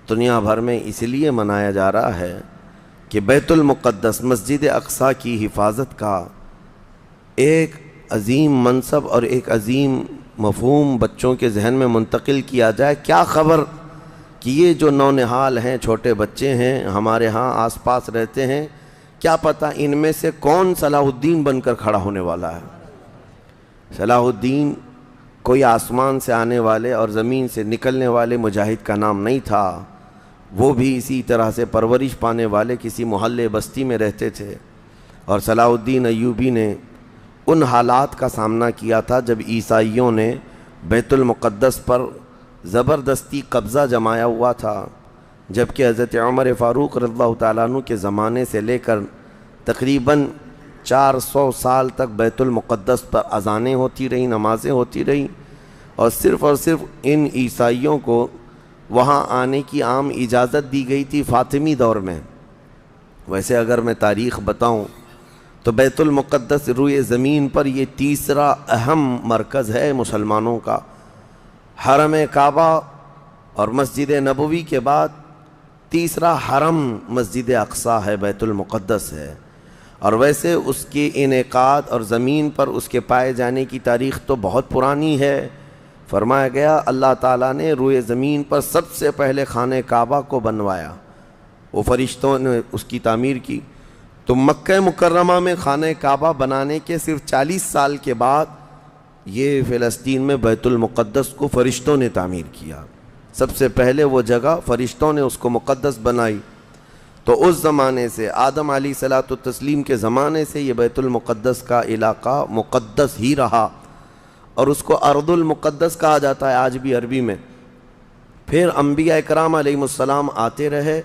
دنیا بھر میں اس لیے منایا جا رہا ہے کہ بیت المقدس مسجد اقصیٰ کی حفاظت کا ایک عظیم منصب اور ایک عظیم مفہوم بچوں کے ذہن میں منتقل کیا جائے۔ کیا خبر کہ یہ جو نونہال ہیں، چھوٹے بچے ہیں، ہمارے ہاں آس پاس رہتے ہیں، کیا پتہ ان میں سے کون صلاح الدین بن کر کھڑا ہونے والا ہے۔ صلاح الدین کوئی آسمان سے آنے والے اور زمین سے نکلنے والے مجاہد کا نام نہیں تھا، وہ بھی اسی طرح سے پرورش پانے والے کسی محلے بستی میں رہتے تھے، اور صلاح الدین ایوبی نے ان حالات کا سامنا کیا تھا جب عیسائیوں نے بیت المقدس پر زبردستی قبضہ جمایا ہوا تھا، جبکہ حضرت عمر فاروق رضی اللہ تعالیٰ عنہ کے زمانے سے لے کر تقریباً 400 سال تک بیت المقدس پر اذانیں ہوتی رہیں، نمازیں ہوتی رہیں، اور صرف ان عیسائیوں کو وہاں آنے کی عام اجازت دی گئی تھی فاطمی دور میں۔ ویسے اگر میں تاریخ بتاؤں تو بیت المقدس روئے زمین پر یہ تیسرا اہم مرکز ہے مسلمانوں کا۔ حرم کعبہ اور مسجد نبوی کے بعد تیسرا حرم مسجد اقصیٰ ہے، بیت المقدس ہے، اور ویسے اس کے انعقاد اور زمین پر اس کے پائے جانے کی تاریخ تو بہت پرانی ہے۔ فرمایا گیا اللہ تعالیٰ نے روئے زمین پر سب سے پہلے خانہ کعبہ کو بنوایا، وہ فرشتوں نے اس کی تعمیر کی، تو مکہ مکرمہ میں خانہ کعبہ بنانے کے صرف 40 سال کے بعد یہ فلسطین میں بیت المقدس کو فرشتوں نے تعمیر کیا۔ سب سے پہلے وہ جگہ فرشتوں نے اس کو مقدس بنائی، تو اس زمانے سے آدم علیہ الصلوۃ والتسلیم کے زمانے سے یہ بیت المقدس کا علاقہ مقدس ہی رہا، اور اس کو ارض المقدس کہا جاتا ہے آج بھی عربی میں۔ پھر انبیاء اکرام علیہ السلام آتے رہے،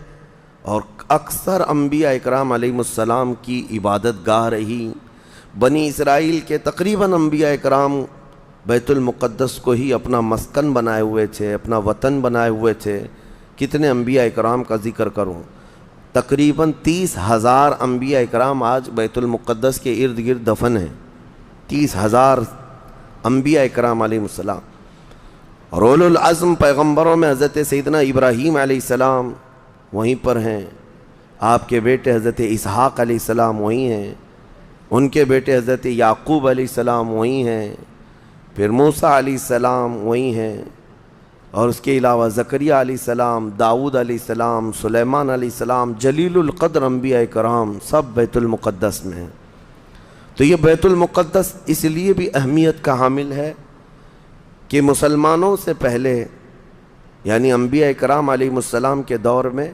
اور اکثر انبیاء اکرام علیہ السلام کی عبادت گاہ رہی۔ بنی اسرائیل کے تقریباً انبیاء اکرام بیت المقدس کو ہی اپنا مسکن بنائے ہوئے تھے، اپنا وطن بنائے ہوئے تھے۔ کتنے انبیاء اکرام کا ذکر کروں، تقریباً 30,000 انبیاء اکرام آج بیت المقدس کے ارد گرد دفن ہیں۔ 30,000 انبیاء اکرام علیہ السلام، اور اولو العزم پیغمبروں میں حضرت سیدنا ابراہیم علیہ السلام وہیں پر ہیں، آپ کے بیٹے حضرت اسحاق علیہ السلام وہیں ہیں، ان کے بیٹے حضرت یعقوب علیہ السلام وہیں ہیں، پھر موسیٰ علیہ السلام وہیں ہیں، اور اس کے علاوہ زکریا علیہ السلام، داؤد علیہ السلام، سلیمان علیہ السلام، جلیل القدر انبیاء کرام سب بیت المقدس میں ہیں۔ تو یہ بیت المقدس اس لیے بھی اہمیت کا حامل ہے کہ مسلمانوں سے پہلے یعنی انبیاء کرام علیہ السلام کے دور میں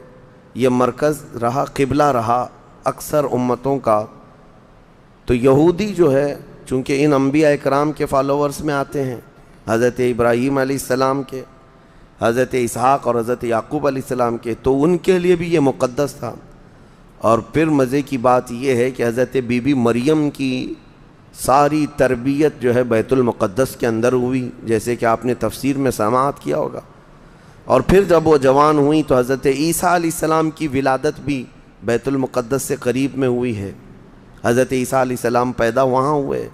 یہ مرکز رہا، قبلہ رہا اکثر امتوں کا۔ تو یہودی جو ہے چونکہ ان انبیاء کرام کے فالوورز میں آتے ہیں، حضرت ابراہیم علیہ السلام کے، حضرت اسحاق اور حضرت یعقوب علیہ السلام کے، تو ان کے لیے بھی یہ مقدس تھا۔ اور پھر مزے کی بات یہ ہے کہ حضرت بی بی مریم کی ساری تربیت جو ہے بیت المقدس کے اندر ہوئی، جیسے کہ آپ نے تفسیر میں سماعت کیا ہوگا۔ اور پھر جب وہ جوان ہوئیں تو حضرت عیسیٰ علیہ السلام کی ولادت بھی بیت المقدس سے قریب میں ہوئی ہے۔ حضرت عیسیٰ علیہ السلام پیدا وہاں ہوئے،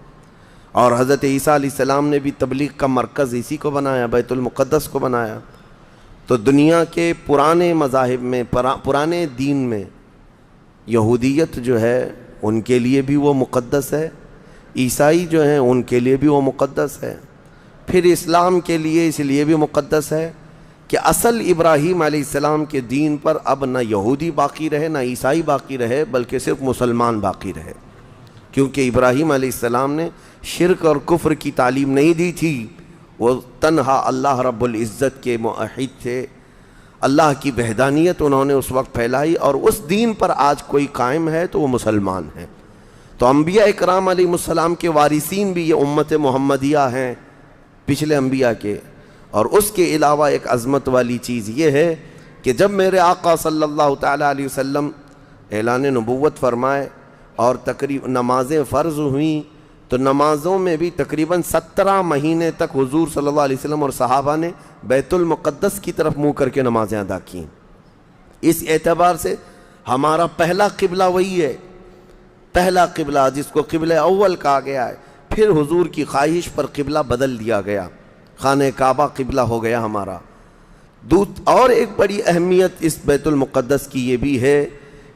اور حضرت عیسیٰ علیہ السلام نے بھی تبلیغ کا مرکز اسی کو بنایا، بیت المقدس کو بنایا۔ تو دنیا کے پرانے مذاہب میں، پرانے دین میں یہودیت جو ہے ان کے لیے بھی وہ مقدس ہے، عیسائی جو ہیں ان کے لیے بھی وہ مقدس ہے، پھر اسلام کے لیے اس لیے بھی مقدس ہے کہ اصل ابراہیم علیہ السلام کے دین پر اب نہ یہودی باقی رہے نہ عیسائی باقی رہے، بلکہ صرف مسلمان باقی رہے، کیونکہ ابراہیم علیہ السلام نے شرک اور کفر کی تعلیم نہیں دی تھی، وہ تنہا اللہ رب العزت کے موحد تھے، اللہ کی وحدانیت انہوں نے اس وقت پھیلائی، اور اس دین پر آج کوئی قائم ہے تو وہ مسلمان ہے۔ تو انبیاء اکرام علیہ السلام کے وارثین بھی یہ امت محمدیہ ہیں پچھلے انبیاء کے۔ اور اس کے علاوہ ایک عظمت والی چیز یہ ہے کہ جب میرے آقا صلی اللہ تعالیٰ علیہ وسلم اعلان نبوت فرمائے اور تقریباً نمازیں فرض ہوئیں، تو نمازوں میں بھی تقریباً 17 مہینے تک حضور صلی اللہ علیہ وسلم اور صحابہ نے بیت المقدس کی طرف منہ کر کے نمازیں ادا کیں۔ اس اعتبار سے ہمارا پہلا قبلہ وہی ہے، پہلا قبلہ جس کو قبلہ اول کہا گیا ہے۔ پھر حضور کی خواہش پر قبلہ بدل دیا گیا، خانہ کعبہ قبلہ ہو گیا ہمارا۔ اور ایک بڑی اہمیت اس بیت المقدس کی یہ بھی ہے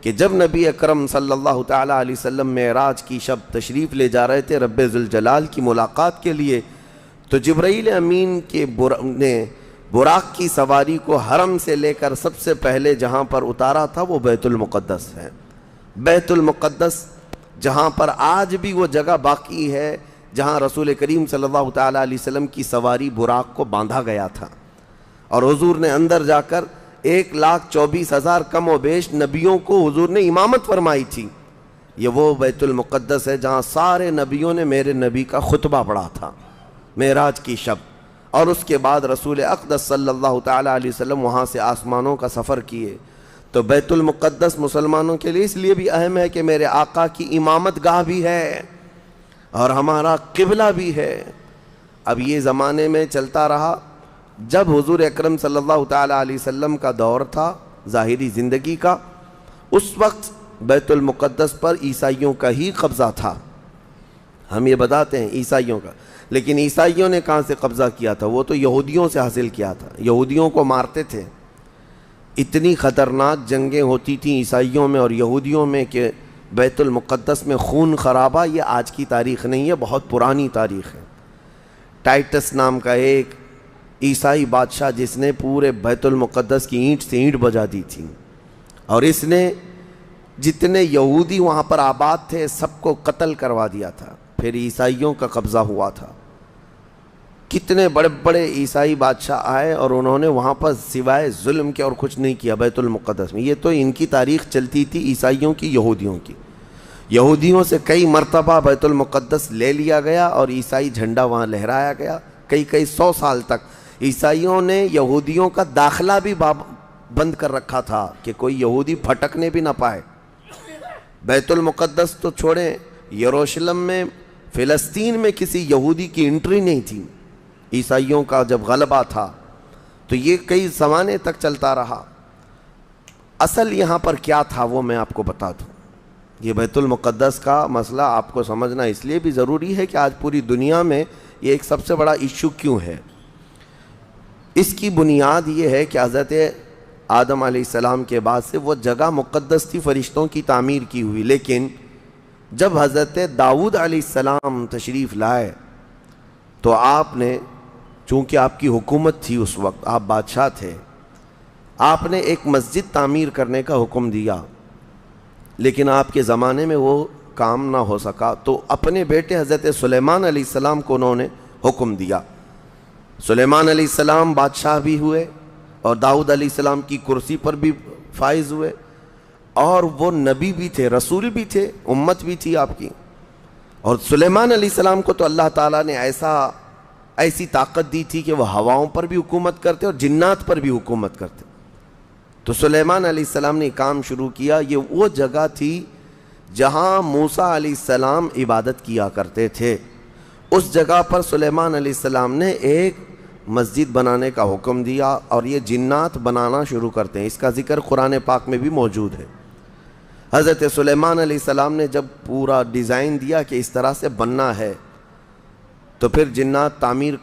کہ جب نبی اکرم صلی اللہ تعالیٰ علیہ وسلم معراج کی شب تشریف لے جا رہے تھے رب ذوالجلال کی ملاقات کے لیے، تو جبرائیل امین کے نے براق کی سواری کو حرم سے لے کر سب سے پہلے جہاں پر اتارا تھا وہ بیت المقدس ہے۔ بیت المقدس جہاں پر آج بھی وہ جگہ باقی ہے جہاں رسول کریم صلی اللہ تعالیٰ علیہ وسلم کی سواری براق کو باندھا گیا تھا، اور حضور نے اندر جا کر 1,24,000 کم و بیش نبیوں کو حضور نے امامت فرمائی تھی۔ یہ وہ بیت المقدس ہے جہاں سارے نبیوں نے میرے نبی کا خطبہ پڑھا تھا معراج کی شب، اور اس کے بعد رسول اقدس صلی اللہ تعالیٰ علیہ وسلم وہاں سے آسمانوں کا سفر کیے۔ تو بیت المقدس مسلمانوں کے لیے اس لیے بھی اہم ہے کہ میرے آقا کی امامت گاہ بھی ہے اور ہمارا قبلہ بھی ہے۔ اب یہ زمانے میں چلتا رہا، جب حضور اکرم صلی اللہ تعالیٰ علیہ وسلم کا دور تھا ظاہری زندگی کا، اس وقت بیت المقدس پر عیسائیوں کا ہی قبضہ تھا۔ ہم یہ بتاتے ہیں عیسائیوں کا، لیکن عیسائیوں نے کہاں سے قبضہ کیا تھا؟ وہ تو یہودیوں سے حاصل کیا تھا، یہودیوں کو مارتے تھے۔ اتنی خطرناک جنگیں ہوتی تھیں عیسائیوں میں اور یہودیوں میں کہ بیت المقدس میں خون خرابہ یہ آج کی تاریخ نہیں ہے، بہت پرانی تاریخ ہے۔ ٹائٹس نام کا ایک عیسائی بادشاہ جس نے پورے بیت المقدس کی اینٹ سے اینٹ بجا دی تھی، اور اس نے جتنے یہودی وہاں پر آباد تھے سب کو قتل کروا دیا تھا۔ پھر عیسائیوں کا قبضہ ہوا تھا، کتنے بڑے بڑے عیسائی بادشاہ آئے اور انہوں نے وہاں پر سوائے ظلم کے اور کچھ نہیں کیا بیت المقدس میں۔ یہ تو ان کی تاریخ چلتی تھی عیسائیوں کی، یہودیوں کی۔ یہودیوں سے کئی مرتبہ بیت المقدس لے لیا گیا اور عیسائی جھنڈا وہاں لہرایا گیا، کئی 100 سال تک۔ عیسائیوں نے یہودیوں کا داخلہ بھی بند کر رکھا تھا کہ کوئی یہودی پھٹکنے بھی نہ پائے۔ بیت المقدس تو چھوڑیں، یروشلم میں فلسطین میں کسی یہودی کی انٹری نہیں تھی۔ عیسائیوں کا جب غلبہ تھا تو یہ کئی زمانے تک چلتا رہا۔ اصل یہاں پر کیا تھا وہ میں آپ کو بتا دوں۔ یہ بیت المقدس کا مسئلہ آپ کو سمجھنا اس لیے بھی ضروری ہے کہ آج پوری دنیا میں یہ ایک سب سے بڑا ایشو کیوں ہے۔ اس کی بنیاد یہ ہے کہ حضرت آدم علیہ السلام کے بعد سے وہ جگہ مقدس تھی، فرشتوں کی تعمیر کی ہوئی، لیکن جب حضرت داؤد علیہ السلام تشریف لائے تو آپ نے، چونکہ آپ کی حکومت تھی اس وقت، آپ بادشاہ تھے، آپ نے ایک مسجد تعمیر کرنے کا حکم دیا، لیکن آپ کے زمانے میں وہ کام نہ ہو سکا، تو اپنے بیٹے حضرت سلیمان علیہ السلام کو انہوں نے حکم دیا۔ سلیمان علیہ السلام بادشاہ بھی ہوئے اور داؤد علیہ السلام کی کرسی پر بھی فائز ہوئے، اور وہ نبی بھی تھے، رسول بھی تھے، امت بھی تھی آپ کی۔ اور سلیمان علیہ السلام کو تو اللہ تعالیٰ نے ایسی طاقت دی تھی کہ وہ ہواؤں پر بھی حکومت کرتے اور جنات پر بھی حکومت کرتے۔ تو سلیمان علیہ السلام نے کام شروع کیا۔ یہ وہ جگہ تھی جہاں موسیٰ علیہ السلام عبادت کیا کرتے تھے۔ اس جگہ پر سلیمان علیہ السلام نے ایک مسجد بنانے کا حکم دیا، اور یہ جنات بنانا شروع کرتے ہیں۔ اس کا ذکر قرآن پاک میں بھی موجود ہے۔ حضرت سلیمان علیہ السلام نے جب پورا ڈیزائن دیا کہ اس طرح سے بننا ہے، تو پھر جنات تعمیر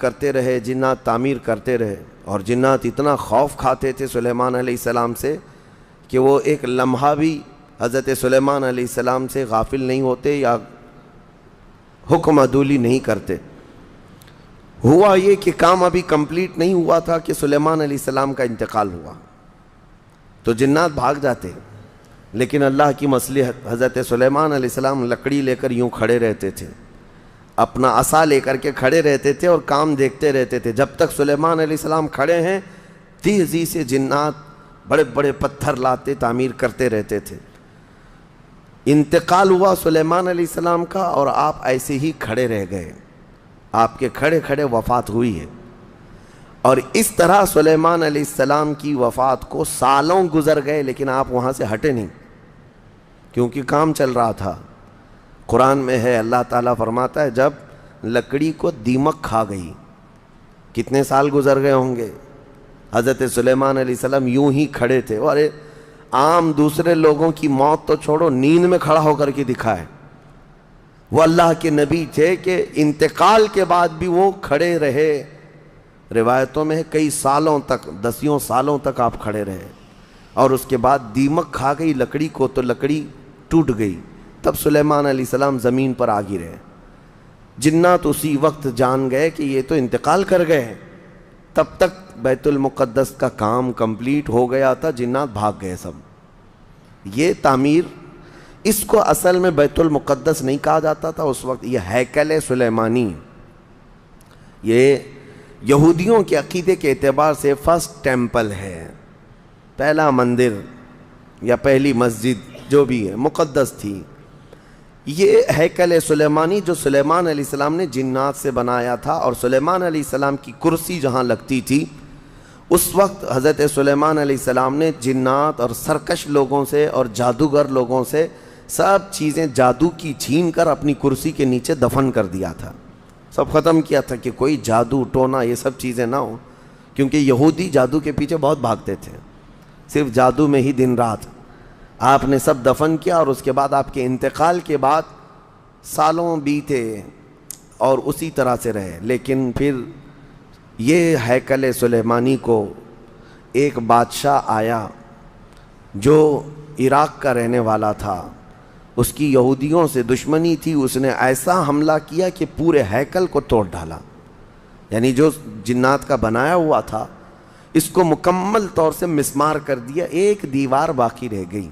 کرتے رہے، اور جنات اتنا خوف کھاتے تھے سلیمان علیہ السلام سے کہ وہ ایک لمحہ بھی حضرت سلیمان علیہ السلام سے غافل نہیں ہوتے یا حکم عدولی نہیں کرتے۔ ہوا یہ کہ کام ابھی کمپلیٹ نہیں ہوا تھا کہ سلیمان علیہ السلام کا انتقال ہوا، تو جنات بھاگ جاتے، لیکن اللہ کی مصلحت، حضرت سلیمان علیہ السلام لکڑی لے کر یوں کھڑے رہتے تھے، اپنا عصا لے کر کے کھڑے رہتے تھے اور کام دیکھتے رہتے تھے۔ جب تک سلیمان علیہ السلام کھڑے ہیں، تیزی سے جنات بڑے بڑے پتھر لاتے تعمیر کرتے رہتے تھے۔ انتقال ہوا سلیمان علیہ السلام کا، اور آپ ایسے ہی کھڑے رہ گئے، آپ کے کھڑے کھڑے وفات ہوئی ہے۔ اور اس طرح سلیمان علیہ السلام کی وفات کو سالوں گزر گئے، لیکن آپ وہاں سے ہٹے نہیں، کیونکہ کام چل رہا تھا۔ قرآن میں ہے، اللہ تعالیٰ فرماتا ہے جب لکڑی کو دیمک کھا گئی، کتنے سال گزر گئے ہوں گے، حضرت سلیمان علیہ السلام یوں ہی کھڑے تھے۔ اور عام دوسرے لوگوں کی موت تو چھوڑو، نیند میں کھڑا ہو کر کے دکھائے۔ وہ اللہ کے نبی تھے کہ انتقال کے بعد بھی وہ کھڑے رہے روایتوں میں ہے کئی سالوں تک، دسیوں سالوں تک آپ کھڑے رہے، اور اس کے بعد دیمک کھا گئی لکڑی کو تو لکڑی ٹوٹ گئی، تب سلیمان علیہ السلام زمین پر آ گرے۔ جنات اسی وقت جان گئے کہ یہ تو انتقال کر گئے، تب تک بیت المقدس کا کام کمپلیٹ ہو گیا تھا، جنات بھاگ گئے سب۔ یہ تعمیر، اس کو اصل میں بیت المقدس نہیں کہا جاتا تھا اس وقت، یہ ہیکل سلیمانی، یہ یہودیوں کے عقیدے کے اعتبار سے فرسٹ ٹیمپل ہے، پہلا مندر یا پہلی مسجد جو بھی ہے مقدس تھی۔ یہ ہیکل سلیمانی جو سلیمان علیہ السلام نے جنات سے بنایا تھا، اور سلیمان علیہ السلام کی کرسی جہاں لگتی تھی اس وقت حضرت سلیمان علیہ السلام نے جنات اور سرکش لوگوں سے اور جادوگر لوگوں سے سب چیزیں جادو کی چھین کر اپنی کرسی کے نیچے دفن کر دیا تھا، سب ختم کیا تھا کہ کوئی جادو ٹونا یہ سب چیزیں نہ ہوں، کیونکہ یہودی جادو کے پیچھے بہت بھاگتے تھے، صرف جادو میں ہی دن رات۔ آپ نے سب دفن کیا، اور اس کے بعد آپ کے انتقال کے بعد سالوں بیتے اور اسی طرح سے رہے۔ لیکن پھر یہ ہیکل سلیمانی کو ایک بادشاہ آیا جو عراق کا رہنے والا تھا، اس کی یہودیوں سے دشمنی تھی، اس نے ایسا حملہ کیا کہ پورے ہیکل کو توڑ ڈالا، یعنی جو جنات کا بنایا ہوا تھا اس کو مکمل طور سے مسمار کر دیا، ایک دیوار باقی رہ گئی،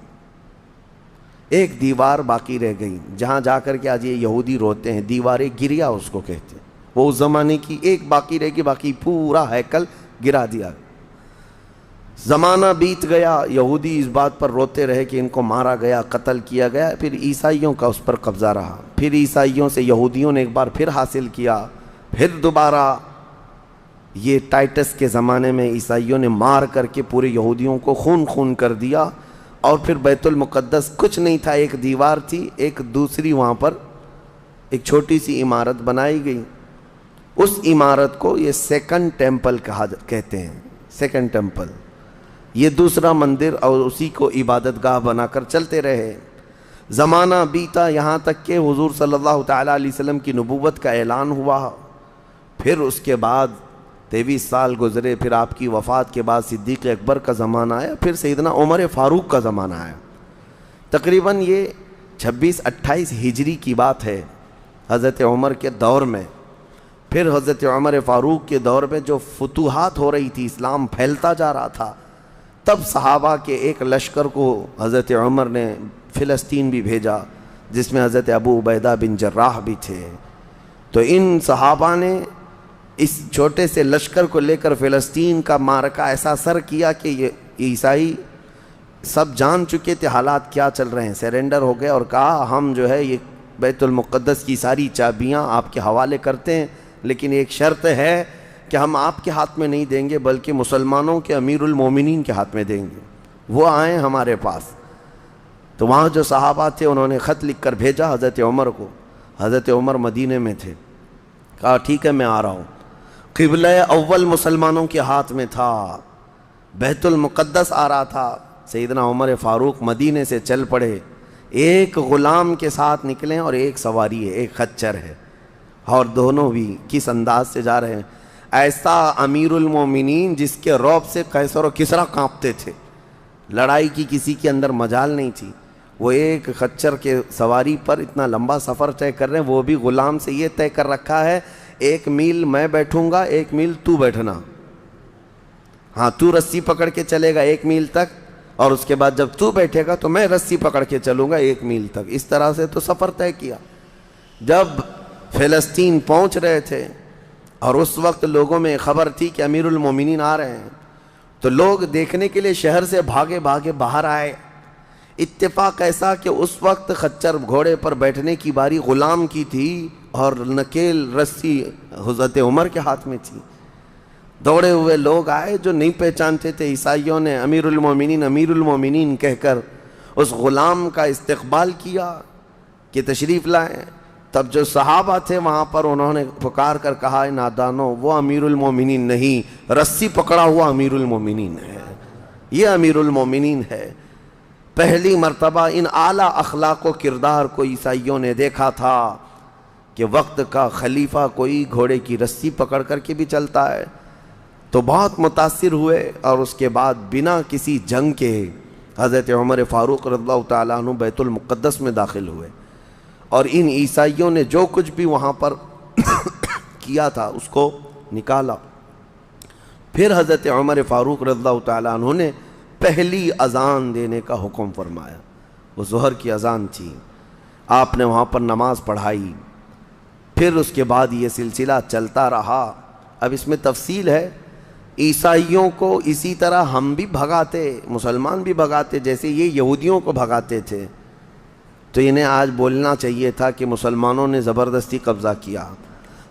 ایک دیوار باقی رہ گئی، جہاں جا کر کے آج یہ یہودی روتے ہیں، دیوار گریا اس کو کہتے ہیں، وہ اس زمانے کی ایک باقی رہ گئی، باقی پورا ہیکل گرا دیا۔ زمانہ بیت گیا، یہودی اس بات پر روتے رہے کہ ان کو مارا گیا، قتل کیا گیا، پھر عیسائیوں کا اس پر قبضہ رہا، پھر عیسائیوں سے یہودیوں نے ایک بار پھر حاصل کیا، پھر دوبارہ یہ ٹائٹس کے زمانے میں عیسائیوں نے مار کر کے پورے یہودیوں کو خون خون کر دیا، اور پھر بیت المقدس کچھ نہیں تھا، ایک دیوار تھی، ایک دوسری وہاں پر ایک چھوٹی سی عمارت بنائی گئی، اس عمارت کو یہ سیکنڈ ٹیمپل کہتے ہیں، سیکنڈ ٹیمپل، یہ دوسرا مندر، اور اسی کو عبادت گاہ بنا کر چلتے رہے۔ زمانہ بیتا یہاں تک کہ حضور صلی اللہ تعالیٰ علیہ وسلم کی نبوت کا اعلان ہوا، پھر اس کے بعد 23 سال گزرے، پھر آپ کی وفات کے بعد صدیق اکبر کا زمانہ آیا، پھر سیدنا عمر فاروق کا زمانہ آیا۔ تقریباً یہ 26-28 ہجری کی بات ہے، حضرت عمر کے دور میں۔ پھر حضرت عمر فاروق کے دور میں جو فتوحات ہو رہی تھی، اسلام پھیلتا جا رہا تھا، تب صحابہ کے ایک لشکر کو حضرت عمر نے فلسطین بھی بھیجا، جس میں حضرت ابو عبیدہ بن جراح بھی تھے۔ تو ان صحابہ نے اس چھوٹے سے لشکر کو لے کر فلسطین کا معرکہ ایسا سر کیا کہ یہ عیسائی سب جان چکے تھے حالات کیا چل رہے ہیں، سیرنڈر ہو گئے اور کہا ہم جو ہے یہ بیت المقدس کی ساری چابیاں آپ کے حوالے کرتے ہیں، لیکن ایک شرط ہے کہ ہم آپ کے ہاتھ میں نہیں دیں گے بلکہ مسلمانوں کے امیر المومنین کے ہاتھ میں دیں گے، وہ آئیں ہمارے پاس۔ تو وہاں جو صحابہ تھے انہوں نے خط لکھ کر بھیجا حضرت عمر کو، حضرت عمر مدینے میں تھے، کہا ٹھیک ہے میں آ رہا ہوں۔ قبلہ اول مسلمانوں کے ہاتھ میں تھا، بیت المقدس آ رہا تھا، سیدنا عمر فاروق مدینے سے چل پڑے، ایک غلام کے ساتھ نکلیں اور ایک سواری ہے، ایک خچر ہے، اور دونوں بھی کس انداز سے جا رہے ہیں، ایسا امیر المومنین جس کے رعب سے قیصر و کسریٰ کانپتے تھے، لڑائی کی کسی کے اندر مجال نہیں تھی، وہ ایک خچر کے سواری پر اتنا لمبا سفر طے کر رہے ہیں، وہ بھی غلام سے یہ طے کر رکھا ہے 1 میل میں بیٹھوں گا، 1 میل تو بیٹھنا، ہاں تو رسی پکڑ کے چلے گا 1 میل تک، اور اس کے بعد جب تو بیٹھے گا تو میں رسی پکڑ کے چلوں گا 1 میل تک، اس طرح سے تو سفر طے کیا۔ جب فلسطین پہنچ رہے تھے اور اس وقت لوگوں میں خبر تھی کہ امیر المومنین آ رہے ہیں، تو لوگ دیکھنے کے لیے شہر سے بھاگے بھاگے باہر آئے۔ اتفاق ایسا کہ اس وقت خچر گھوڑے پر بیٹھنے کی باری غلام کی تھی اور نکیل رسی حضرت عمر کے ہاتھ میں تھی۔ دوڑے ہوئے لوگ آئے جو نہیں پہچانتے تھے، عیسائیوں نے امیر المومنین کہہ کر اس غلام کا استقبال کیا کہ تشریف لائیں۔ تب جو صحابہ تھے وہاں پر انہوں نے پکار کر کہا نادانو، وہ امیر المومنین نہیں، رسی پکڑا ہوا امیر المومنین ہے، یہ امیر المومنین ہے۔ پہلی مرتبہ ان اعلیٰ اخلاق و کردار کو عیسائیوں نے دیکھا تھا کہ وقت کا خلیفہ کوئی گھوڑے کی رسی پکڑ کر کے بھی چلتا ہے، تو بہت متاثر ہوئے، اور اس کے بعد بنا کسی جنگ کے حضرت عمر فاروق رضی اللہ تعالیٰ عنہ بیت المقدس میں داخل ہوئے، اور ان عیسائیوں نے جو کچھ بھی وہاں پر کیا تھا اس کو نکالا۔ پھر حضرت عمر فاروق رضی اللہ تعالیٰ عنہ نے پہلی اذان دینے کا حکم فرمایا، وہ ظہر کی اذان تھی، آپ نے وہاں پر نماز پڑھائی۔ پھر اس کے بعد یہ سلسلہ چلتا رہا۔ اب اس میں تفصیل ہے، عیسائیوں کو اسی طرح ہم بھی بھگاتے، مسلمان بھی بھگاتے، جیسے یہ یہودیوں کو بھگاتے تھے، تو انہیں آج بولنا چاہیے تھا کہ مسلمانوں نے زبردستی قبضہ کیا۔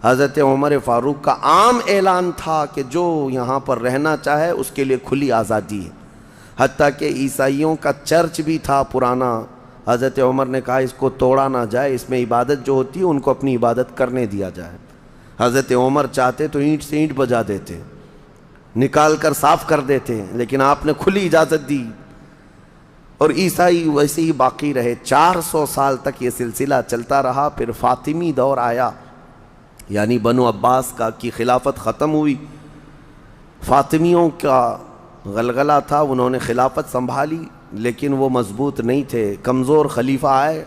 حضرت عمر فاروق کا عام اعلان تھا کہ جو یہاں پر رہنا چاہے اس کے لیے کھلی آزادی ہے، حتیٰ کہ عیسائیوں کا چرچ بھی تھا پرانا، حضرت عمر نے کہا اس کو توڑا نہ جائے، اس میں عبادت جو ہوتی ہے ان کو اپنی عبادت کرنے دیا جائے۔ حضرت عمر چاہتے تو اینٹ سے اینٹ بجا دیتے، نکال کر صاف کر دیتے، لیکن آپ نے کھلی اجازت دی، اور عیسائی ویسے ہی باقی رہے۔ 400 سال تک یہ سلسلہ چلتا رہا۔ پھر فاطمی دور آیا، یعنی بنو عباس کی خلافت ختم ہوئی، فاطمیوں کا غلغلہ تھا، انہوں نے خلافت سنبھالی، لیکن وہ مضبوط نہیں تھے، کمزور خلیفہ آئے،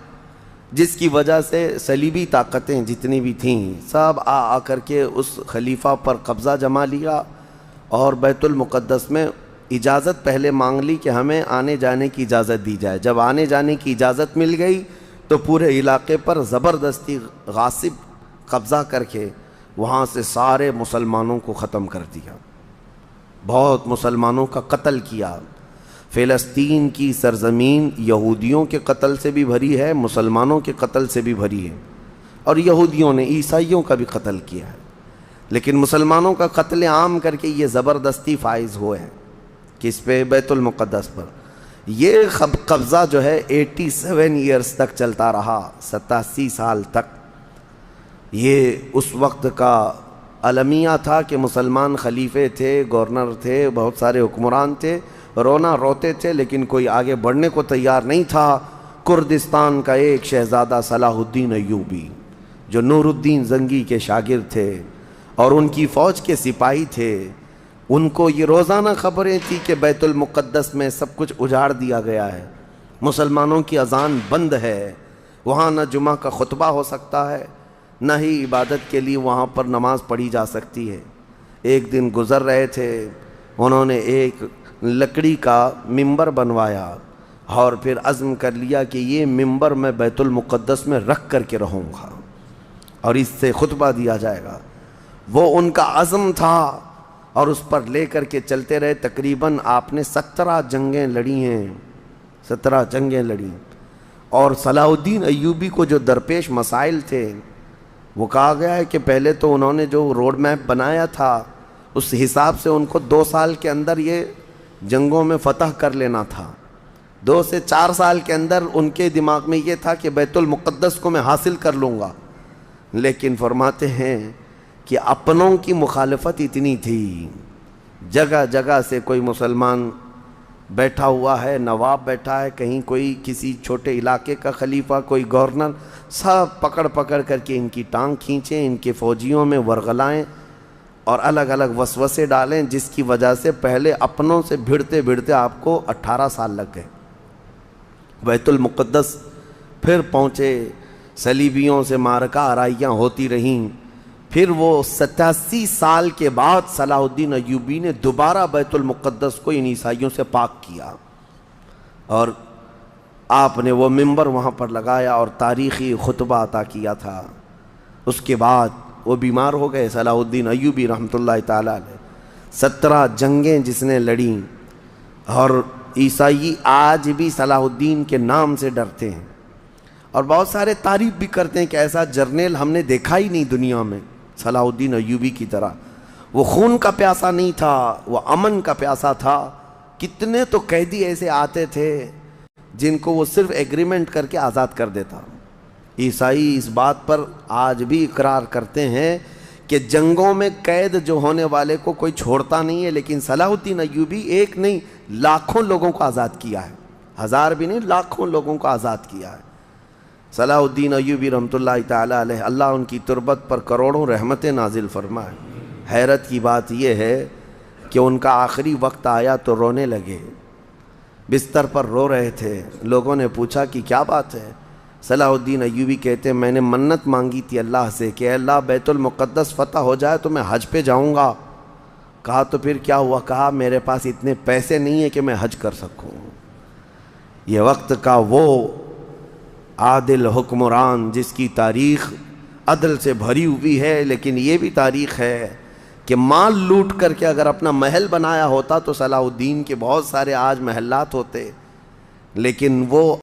جس کی وجہ سے صلیبی طاقتیں جتنی بھی تھیں سب آ کر کے اس خلیفہ پر قبضہ جما لیا، اور بیت المقدس میں اجازت پہلے مانگ لی کہ ہمیں آنے جانے کی اجازت دی جائے۔ جب آنے جانے کی اجازت مل گئی تو پورے علاقے پر زبردستی غاصب قبضہ کر کے وہاں سے سارے مسلمانوں کو ختم کر دیا، بہت مسلمانوں کا قتل کیا۔ فلسطین کی سرزمین یہودیوں کے قتل سے بھی بھری ہے، مسلمانوں کے قتل سے بھی بھری ہے، اور یہودیوں نے عیسائیوں کا بھی قتل کیا ہے، لیکن مسلمانوں کا قتل عام کر کے یہ زبردستی فائز ہوئے ہیں کہ اس پہ بیت المقدس پر یہ قبضہ جو ہے 87 ایئرز تک چلتا رہا، 87 سال تک۔ یہ اس وقت کا المیہ تھا کہ مسلمان خلیفے تھے، گورنر تھے، بہت سارے حکمران تھے، رونا روتے تھے، لیکن کوئی آگے بڑھنے کو تیار نہیں تھا۔ کردستان کا ایک شہزادہ صلاح الدین ایوبی، جو نور الدین زنگی کے شاگرد تھے اور ان کی فوج کے سپاہی تھے، ان کو یہ روزانہ خبریں تھی کہ بیت المقدس میں سب کچھ اجاڑ دیا گیا ہے، مسلمانوں کی اذان بند ہے، وہاں نہ جمعہ کا خطبہ ہو سکتا ہے، نہ ہی عبادت کے لیے وہاں پر نماز پڑھی جا سکتی ہے۔ ایک دن گزر رہے تھے، انہوں نے ایک لکڑی کا ممبر بنوایا اور پھر عزم کر لیا کہ یہ ممبر میں بیت المقدس میں رکھ کر کے رہوں گا اور اس سے خطبہ دیا جائے گا۔ وہ ان کا عزم تھا اور اس پر لے کر کے چلتے رہے۔ تقریباً آپ نے 17 جنگیں لڑی ہیں، 17 جنگیں لڑی، اور صلاح الدین ایوبی کو جو درپیش مسائل تھے وہ کہا گیا ہے کہ پہلے تو انہوں نے جو روڈ میپ بنایا تھا اس حساب سے ان کو 2 سال کے اندر یہ جنگوں میں فتح کر لینا تھا، 2 سے 4 سال کے اندر ان کے دماغ میں یہ تھا کہ بیت المقدس کو میں حاصل کر لوں گا، لیکن فرماتے ہیں کہ اپنوں کی مخالفت اتنی تھی، جگہ جگہ سے کوئی مسلمان بیٹھا ہوا ہے، نواب بیٹھا ہے، کہیں کوئی کسی چھوٹے علاقے کا خلیفہ، کوئی گورنر، سب پکڑ پکڑ کر کے ان کی ٹانگ کھینچیں، ان کے فوجیوں میں ورغلائیں اور الگ الگ وسوسے ڈالیں، جس کی وجہ سے پہلے اپنوں سے بھڑتے بھڑتے آپ کو 18 سال لگ گئے۔ بیت المقدس پھر پہنچے، صلیبیوں سے معرکہ آرائیاں ہوتی رہیں، پھر وہ 87 سال کے بعد صلاح الدین ایوبی نے دوبارہ بیت المقدس کو ان عیسائیوں سے پاک کیا، اور آپ نے وہ ممبر وہاں پر لگایا اور تاریخی خطبہ عطا کیا تھا۔ اس کے بعد وہ بیمار ہو گئے صلاح الدین ایوبی رحمۃ اللہ تعالیٰ علیہ۔ 17 جنگیں جس نے لڑیں، اور عیسائی آج بھی صلاح الدین کے نام سے ڈرتے ہیں، اور بہت سارے تعریف بھی کرتے ہیں کہ ایسا جرنیل ہم نے دیکھا ہی نہیں دنیا میں صلاح الدین ایوبی کی طرح۔ وہ خون کا پیاسا نہیں تھا، وہ امن کا پیاسا تھا۔ کتنے تو قیدی ایسے آتے تھے جن کو وہ صرف ایگریمنٹ کر کے آزاد کر دیتا۔ عیسائی اس بات پر آج بھی اقرار کرتے ہیں کہ جنگوں میں قید جو ہونے والے کو کوئی چھوڑتا نہیں ہے، لیکن صلاح الدین ایوبی ایک نہیں لاکھوں لوگوں کو آزاد کیا ہے، 1000 بھی نہیں، لاکھوں لوگوں کو آزاد کیا ہے۔ صلاح الدین ایوبی رحمۃ اللہ تعالیٰ علیہ، اللہ ان کی تربت پر کروڑوں رحمتیں نازل فرمائے۔ حیرت کی بات یہ ہے کہ ان کا آخری وقت آیا تو رونے لگے، بستر پر رو رہے تھے۔ لوگوں نے پوچھا کہ کیا بات ہے؟ صلاح الدین ایوبی کہتے ہیں میں نے منت مانگی تھی اللہ سے کہ اے اللہ بیت المقدس فتح ہو جائے تو میں حج پہ جاؤں گا۔ کہا تو پھر کیا ہوا؟ کہا میرے پاس اتنے پیسے نہیں ہیں کہ میں حج کر سکوں۔ یہ وقت کا وہ عادل حکمران جس کی تاریخ عدل سے بھری ہوئی ہے، لیکن یہ بھی تاریخ ہے کہ مال لوٹ کر کے اگر اپنا محل بنایا ہوتا تو صلاح الدین کے بہت سارے آج محلات ہوتے، لیکن وہ